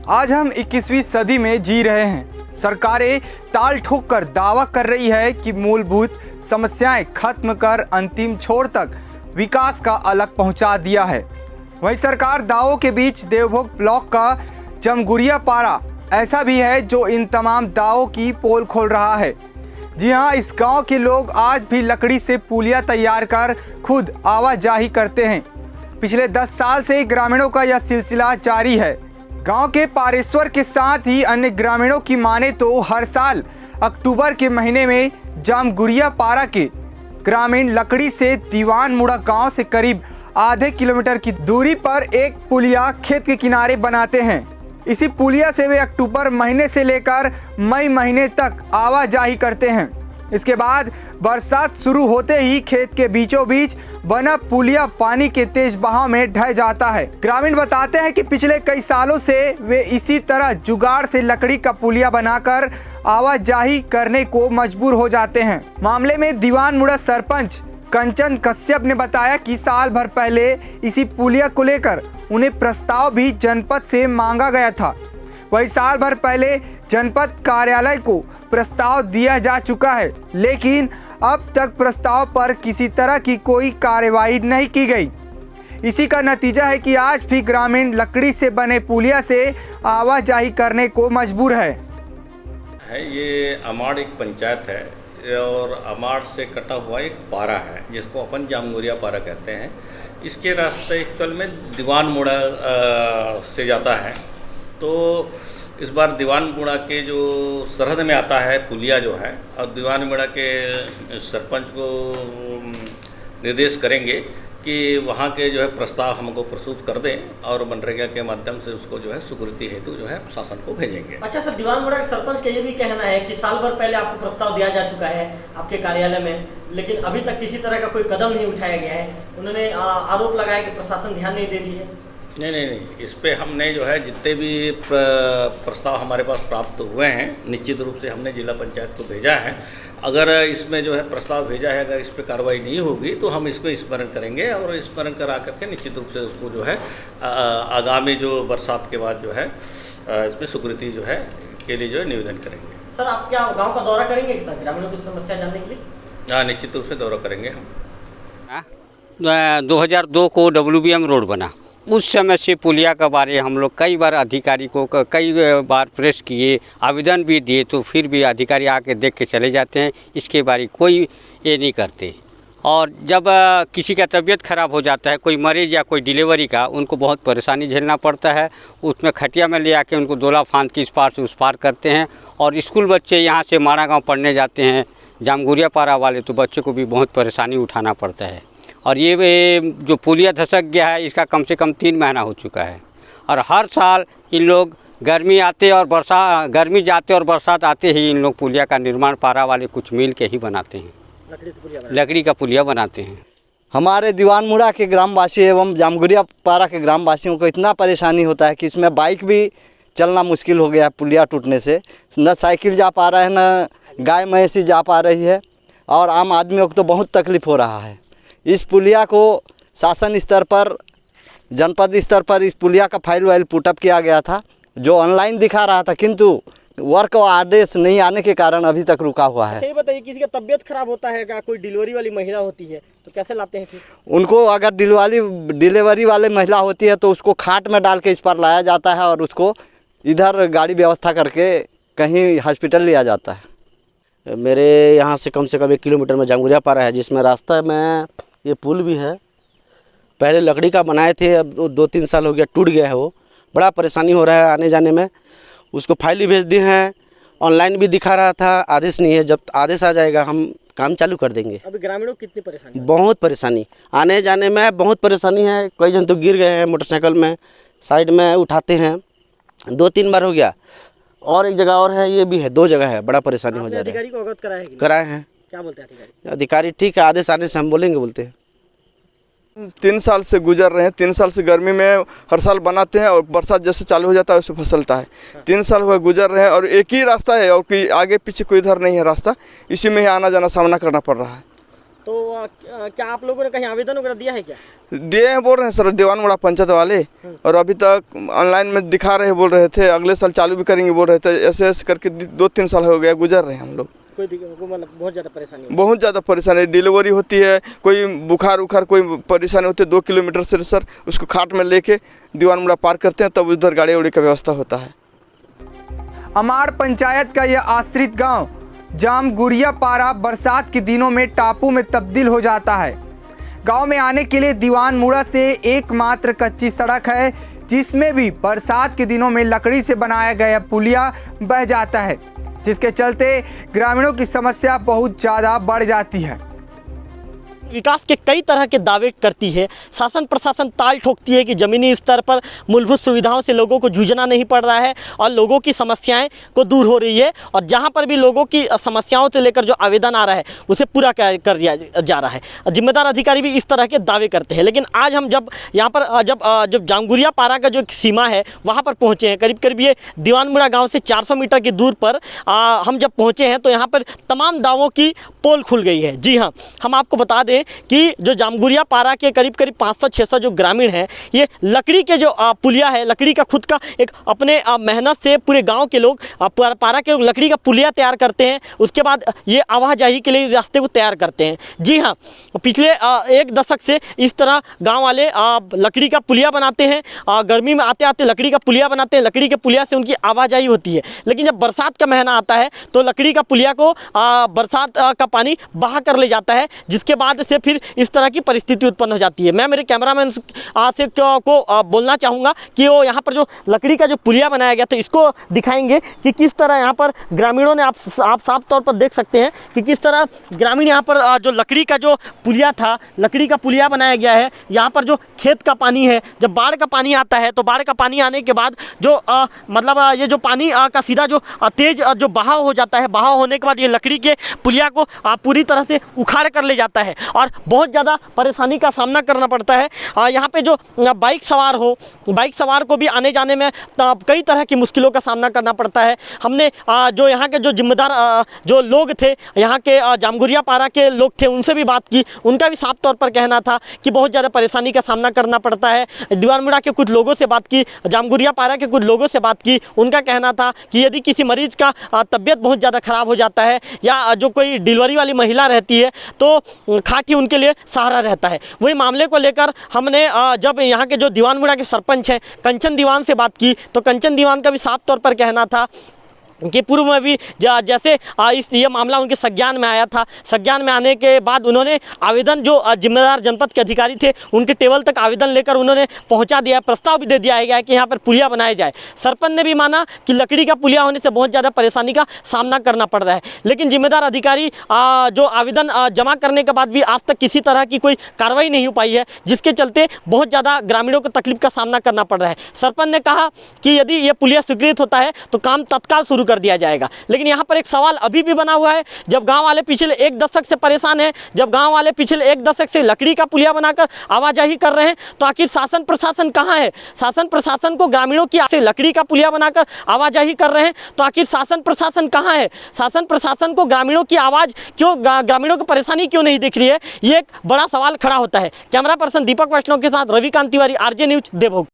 आज हम 21वीं सदी में जी रहे हैं। सरकारें ताल ठोक कर दावा कर रही है कि मूलभूत समस्याएं खत्म कर अंतिम छोर तक विकास का अलग पहुंचा दिया है। वहीं सरकार दावों के बीच देवभोग ब्लॉक का जमगुरिया पारा ऐसा भी है जो इन तमाम दावों की पोल खोल रहा है। जी हां, इस गांव के लोग आज भी लकड़ी से पुलिया तैयार कर खुद आवाजाही करते हैं। पिछले 10 साल से ग्रामीणों का यह सिलसिला जारी है। गांव के पारेश्वर के साथ ही अन्य ग्रामीणों की माने तो हर साल अक्टूबर के महीने में जामगुरिया पारा के ग्रामीण लकड़ी से दीवान मुड़ा गांव से करीब आधे किलोमीटर की दूरी पर एक पुलिया खेत के किनारे बनाते हैं। इसी पुलिया से वे अक्टूबर महीने से लेकर मई महीने तक आवाजाही करते हैं। इसके बाद बरसात शुरू होते ही खेत के बीचों बीच बना पुलिया पानी के तेज बहाव में ढह जाता है। ग्रामीण बताते हैं कि पिछले कई सालों से वे इसी तरह जुगाड़ से लकड़ी का पुलिया बनाकर आवाजाही करने को मजबूर हो जाते हैं। मामले में दीवान मुड़ा सरपंच कंचन कश्यप ने बताया कि साल भर पहले इसी पुलिया को लेकर उन्हें प्रस्ताव भी जनपद से मांगा गया था। वही साल भर पहले जनपद कार्यालय को प्रस्ताव दिया जा चुका है, लेकिन अब तक प्रस्ताव पर किसी तरह की कोई कार्रवाई नहीं की गई। इसी का नतीजा है कि आज भी ग्रामीण लकड़ी से बने पुलिया से आवाजाही करने को मजबूर है। ये अमाड़ एक पंचायत है और अमाड़ से कटा हुआ एक पारा है जिसको अपन जामगुरिया पारा कहते हैं। इसके रास्ते एक्चुअल में दीवान मुड़ा से जाता है। तो इस बार दीवान मुड़ा के जो सरहद में आता है पुलिया जो है, और दीवान मुड़ा के सरपंच को निर्देश करेंगे कि वहाँ के जो है प्रस्ताव हमको प्रस्तुत कर दें और मनरेगा के माध्यम से उसको जो है स्वीकृति हेतु जो है शासन को भेजेंगे। अच्छा सर, दीवान मुड़ा के सरपंच का ये भी कहना है कि साल भर पहले आपको प्रस्ताव दिया जा चुका है आपके कार्यालय में, लेकिन अभी तक किसी तरह का कोई कदम नहीं उठाया गया है। उन्होंने आरोप लगाया कि प्रशासन ध्यान नहीं दे रही है। नहीं, इस पे हमने जो है जितने भी प्रस्ताव हमारे पास प्राप्त हुए हैं निश्चित रूप से हमने जिला पंचायत को भेजा है। अगर इसमें जो है प्रस्ताव भेजा है, अगर इस पर कार्रवाई नहीं होगी तो हम इसमें स्मरण करेंगे और स्मरण करा करके निश्चित रूप से उसको जो है आगामी जो बरसात के बाद जो है इसमें स्वीकृति जो है के लिए जो है निवेदन करेंगे। सर, आप क्या गाँव का दौरा करेंगे ग्रामीणों की समस्या जानने के लिए? हाँ, निश्चित रूप से दौरा करेंगे हम। 2002 को WBM रोड बना, उस समय से पुलिया के बारे हम लोग कई बार अधिकारी को कई बार प्रेस किए, आवेदन भी दिए, तो फिर भी अधिकारी आके देख के चले जाते हैं। इसके बारे कोई ये नहीं करते। और जब किसी का तबीयत ख़राब हो जाता है, कोई मरीज या कोई डिलीवरी का, उनको बहुत परेशानी झेलना पड़ता है। उसमें खटिया में ले आके उनको दोला फांद के इस पार से उस पार करते हैं। और स्कूल बच्चे यहाँ से माड़ा गाँव पढ़ने जाते हैं, जामगुरिया पारा वाले, तो बच्चे को भी बहुत परेशानी उठाना पड़ता है। और ये जो पुलिया धसक गया है इसका कम से कम 3 महीना हो चुका है। और हर साल इन लोग गर्मी जाते और बरसात आते ही इन लोग पुलिया का निर्माण पारा वाले कुछ मिल के ही बनाते हैं, लकड़ी का पुलिया बनाते हैं। हमारे दीवान मुड़ा के ग्रामवासी एवं जामगुरिया पारा के ग्रामवासियों को इतना परेशानी होता है कि इसमें बाइक भी चलना मुश्किल हो गया है। पुलिया टूटने से न साइकिल जा पा रहा है, न गाय भैंसी जा पा रही है, और आम आदमियों को तो बहुत तकलीफ हो रहा है। इस पुलिया को शासन स्तर पर, जनपद स्तर पर इस पुलिया का फाइल पुटअप किया गया था, जो ऑनलाइन दिखा रहा था, किंतु वर्क और आदेश नहीं आने के कारण अभी तक रुका हुआ है। ये बताइए, किसी का तबीयत खराब होता है, क्या कोई डिलीवरी वाली महिला होती है तो कैसे लाते हैं फिर? उनको अगर डिलीवरी वाली महिला होती है तो उसको खाट में डाल के इस पर लाया जाता है और उसको इधर गाड़ी व्यवस्था करके कहीं हॉस्पिटल लिया जाता है। मेरे यहाँ से कम 1 किलोमीटर में जामगुरिया पारा है, जिसमें रास्ता में ये पुल भी है। पहले लकड़ी का बनाए थे, अब 2-3 साल हो गया टूट गया है। वो बड़ा परेशानी हो रहा है आने जाने में। उसको फाइल भी भेज दिए हैं, ऑनलाइन भी दिखा रहा था, आदेश नहीं है। जब आदेश आ जाएगा हम काम चालू कर देंगे। अभी ग्रामीणों को कितनी परेशानी? बहुत परेशानी, आने जाने में बहुत परेशानी है। कई जन तो गिर गए हैं मोटरसाइकिल में, साइड में उठाते हैं। 2-3 बार हो गया। और एक जगह और है, ये भी है, 2 जगह है, बड़ा परेशानी हो जा रहा है। अधिकारी को अवगत कराए हैं। क्या बोलते हैं अधिकारी? ठीक है, आदेश आने से हम बोलेंगे, बोलते हैं। 3 साल से गुजर रहे हैं। 3 साल से गर्मी में हर साल बनाते हैं और बरसात जैसे चालू हो जाता है उससे फसलता है। 3 साल हुए गुजर रहे हैं और एक ही रास्ता है और कोई आगे पीछे कोई इधर नहीं है रास्ता, इसी में ही आना जाना सामना करना पड़ रहा है। तो क्या आप लोगों ने कहीं आवेदन वगैरह दिया है क्या? दिए हैं, बोल रहे हैं सर दीवान मुड़ा पंचायत वाले, और अभी तक ऑनलाइन में दिखा रहे बोल रहे थे अगले साल चालू भी करेंगे बोल रहे थे। ऐसे करके 2-3 साल हो गया गुजर रहे हैं हम लोग। कोई मतलब बहुत ज़्यादा परेशानी? बहुत ज़्यादा परेशानी, डिलीवरी होती है, कोई बुखार उखार कोई परेशानी होती है 2 किलोमीटर से सर उसको खाट में लेके दीवान मुड़ा पार करते हैं, तब उधर गाड़ी उड़ी का व्यवस्था होता है। अमाड़ पंचायत का यह आश्रित गांव जामगुरिया पारा बरसात के दिनों में टापू में तब्दील हो जाता है। गांव में आने के लिए दीवान मुड़ा से एकमात्र कच्ची सड़क है, जिसमें भी बरसात के दिनों में लकड़ी से बनाया गया पुलिया बह जाता है, जिसके चलते ग्रामीणों की समस्या बहुत ज़्यादा बढ़ जाती है। विकास के कई तरह के दावे करती है, शासन प्रशासन ताल ठोकती है कि ज़मीनी स्तर पर मूलभूत सुविधाओं से लोगों को जूझना नहीं पड़ रहा है और लोगों की समस्याएं को दूर हो रही है, और जहां पर भी लोगों की समस्याओं से लेकर जो आवेदन आ रहा है उसे पूरा कर दिया जा रहा है। जिम्मेदार अधिकारी भी इस तरह के दावे करते हैं। लेकिन आज हम जब यहाँ पर जब जामगुरिया पारा का जो सीमा है वहाँ पर पहुँचे हैं, करीब करीब ये दीवानमुड़ा गाँव से 400 मीटर की दूर पर हम जब पहुँचे हैं तो यहाँ पर तमाम दावों की पोल खुल गई है। जी हाँ, हम आपको बता दें कि जो जामगुरिया पारा के करीब करीब 500-600 जो ग्रामीण हैं, ये लकड़ी के जो पुलिया है, लकड़ी का खुद का एक अपने मेहनत से पूरे गांव के लोग पारा के लकड़ी का पुलिया तैयार करते हैं, उसके बाद ये आवाजाही के लिए रास्ते को तैयार करते हैं। जी हाँ, पिछले 1 दशक से इस तरह गाँव वाले लकड़ी का पुलिया बनाते हैं, गर्मी में आते आते लकड़ी का पुलिया बनाते हैं, लकड़ी के पुलिया से उनकी आवाजाही होती है। लेकिन जब बरसात का महीना आता है तो लकड़ी का पुलिया को बरसात का पानी बहा कर ले जाता है, जिसके बाद से फिर इस तरह की परिस्थिति उत्पन्न हो जाती है। मैं मेरे कैमरामैन से को बोलना चाहूँगा कि वो यहाँ पर जो लकड़ी का जो पुलिया बनाया गया तो इसको दिखाएंगे कि किस तरह यहाँ पर ग्रामीणों ने आप साफ तौर पर देख सकते हैं कि किस तरह ग्रामीण यहाँ पर जो लकड़ी का जो पुलिया था, लकड़ी का पुलिया बनाया गया है। यहाँ पर जो खेत का पानी है, जब बाढ़ का पानी आता है तो बाढ़ का पानी आने के बाद जो मतलब ये जो पानी का सीधा जो तेज जो बहाव हो जाता है, बहाव होने के बाद ये लकड़ी के पुलिया को पूरी तरह से उखाड़ कर ले जाता है और बहुत ज़्यादा परेशानी का सामना करना पड़ता है। यहाँ पे जो बाइक सवार को भी आने जाने में कई तरह की मुश्किलों का सामना करना पड़ता है। हमने जो यहाँ के जो जिम्मेदार जो लोग थे, यहाँ के जामगुरिया पारा के लोग थे, उनसे भी बात की। उनका भी साफ तौर पर कहना था कि बहुत ज़्यादा परेशानी का सामना करना पड़ता है। दीवानमुड़ा के कुछ लोगों से बात की, जामगुरिया पारा के कुछ लोगों से बात की। उनका कहना था कि यदि किसी मरीज का तबीयत बहुत ज़्यादा ख़राब हो जाता है या जो कोई डिलीवरी वाली महिला रहती है तो खाट ही उनके लिए सहारा रहता है। वही मामले को लेकर हमने जब यहाँ के जो दीवानमुड़ा के सरपंच हैं कंचन दीवान से बात की तो कंचन दीवान का भी साफ तौर पर कहना था कि पूर्व में भी जैसे ये मामला उनके संज्ञान में आया था, संज्ञान में आने के बाद उन्होंने आवेदन जो जिम्मेदार जनपद के अधिकारी थे उनके टेबल तक आवेदन लेकर उन्होंने पहुंचा दिया, प्रस्ताव भी दे दिया गया कि यहाँ पर पुलिया बनाया जाए। सरपंच ने भी माना कि लकड़ी का पुलिया होने से बहुत ज़्यादा परेशानी का सामना करना पड़ रहा है, लेकिन जिम्मेदार अधिकारी जो आवेदन जमा करने के बाद भी आज तक किसी तरह की कोई कार्रवाई नहीं हो पाई है, जिसके चलते बहुत ज़्यादा ग्रामीणों को तकलीफ का सामना करना पड़ रहा है। सरपंच ने कहा कि यदि ये पुलिया स्वीकृत होता है तो काम तत्काल शुरू कर दिया जाएगा। लेकिन यहाँ पर एक सवाल अभी भी बना हुआ है, जब गांव वाले पिछले 1 दशक से परेशान हैं, जब गांव वाले पिछले 1 दशक से लकड़ी का पुलिया बनाकर आवाजाही कर रहे हैं तो आखिर शासन प्रशासन कहाँ है? शासन प्रशासन को ग्रामीणों की से लकड़ी का पुलिया बनाकर आवाजाही कर रहे हैं तो आखिर शासन प्रशासन कहाँ है? शासन प्रशासन को ग्रामीणों की आवाज़ क्यों, ग्रामीणों की परेशानी क्यों नहीं दिख रही है? ये एक बड़ा सवाल खड़ा होता है। कैमरा पर्सन दीपक वैष्णव के साथ रविकांत तिवारी, RJ न्यूज, देवभोग।